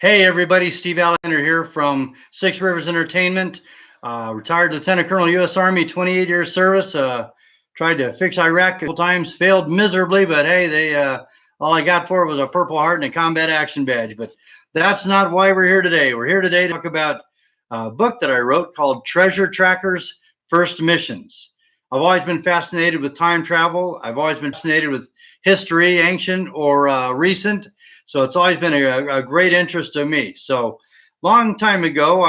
Hey everybody, Steve Allender here from Six Rivers Entertainment. Retired Lieutenant Colonel, U.S. Army, 28 years service. Tried to fix Iraq a couple times, failed miserably, but hey, they all I got for it was a Purple Heart and a combat action badge. But that's not why we're here today. We're here today to talk about a book that I wrote called Treasure Trackers: First Missions. I've always been fascinated with time travel. I've always been fascinated with history, ancient or recent. So it's always been a great interest to me. So long time ago,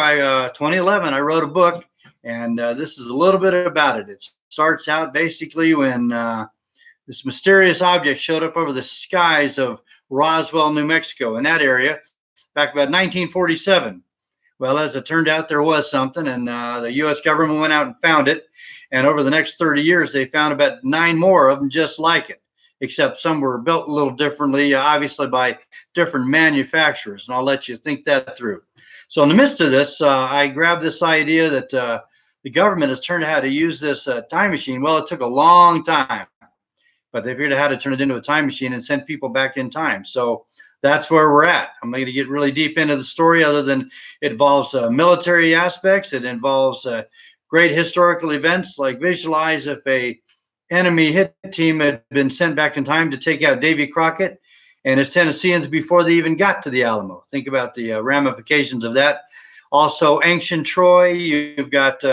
2011, I wrote a book, and this is a little bit about it. It starts out basically when this mysterious object showed up over the skies of Roswell, New Mexico, in that area, back about 1947. Well, as it turned out, there was something, and the U.S. government went out and found it. And over the next 30 years, they found about 9 more of them just like it, except some were built a little differently, obviously by different manufacturers. And I'll let you think that through. So in the midst of this, I grabbed this idea that the government has turned out how to use this time machine. Well, it took a long time, but they figured out how to turn it into a time machine and send people back in time. So that's where we're at. I'm going to get really deep into the story, other than it involves military aspects. It involves great historical events, like visualize if a enemy hit team had been sent back in time to take out Davy Crockett and his Tennesseans before they even got to the Alamo. Think about the ramifications of that. Also, ancient Troy, you've got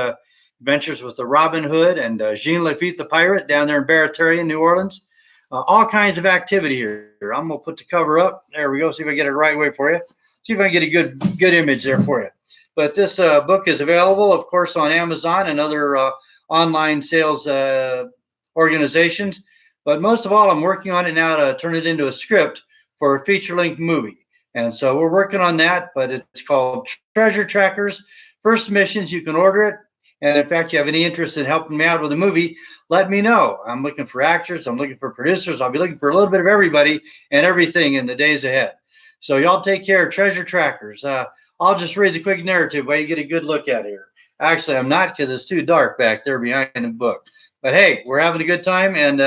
adventures with the Robin Hood and Jean Lafitte the pirate down there in Barataria, New Orleans. All kinds of activity here. I'm going to put the cover up. There we go. See if I get it the right way for you. See if I can get a good image there for you. But this book is available, of course, on Amazon and other online sales organizations. But most of all, I'm working on it now to turn it into a script for a feature-length movie. And so we're working on that, but it's called Treasure Trackers: First Missions. You can order it. And in fact, you have any interest in helping me out with a movie, let me know. I'm looking for actors. I'm looking for producers. I'll be looking for a little bit of everybody and everything in the days ahead. So y'all take care. Treasure Trackers. I'll just read the quick narrative while you get a good look at it here. Actually, I'm not, because it's too dark back there behind the book. But hey, we're having a good time, and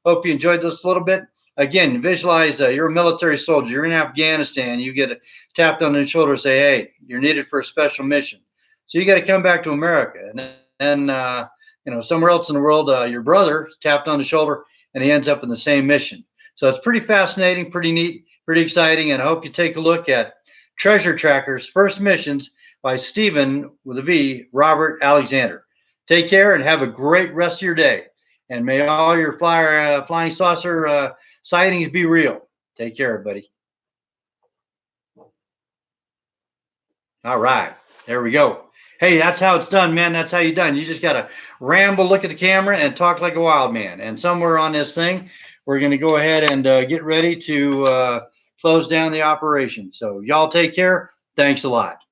hope you enjoyed this a little bit. Again, visualize you're a military soldier. You're in Afghanistan. You get tapped on the shoulder and say, hey, you're needed for a special mission. So you got to come back to America. And then, somewhere else in the world, your brother tapped on the shoulder, and he ends up in the same mission. So it's pretty fascinating, pretty neat, pretty exciting, and I hope you take a look at Treasure Trackers: First Missions by Stephen, with a V, Robert Alexander. Take care and have a great rest of your day. And may all your flying saucer sightings be real. Take care, everybody. All right. There we go. Hey, that's how it's done, man. That's how you done. You just got to ramble, look at the camera, and talk like a wild man. And somewhere on this thing, we're going to go ahead and get ready to close down the operation. So y'all take care. Thanks a lot.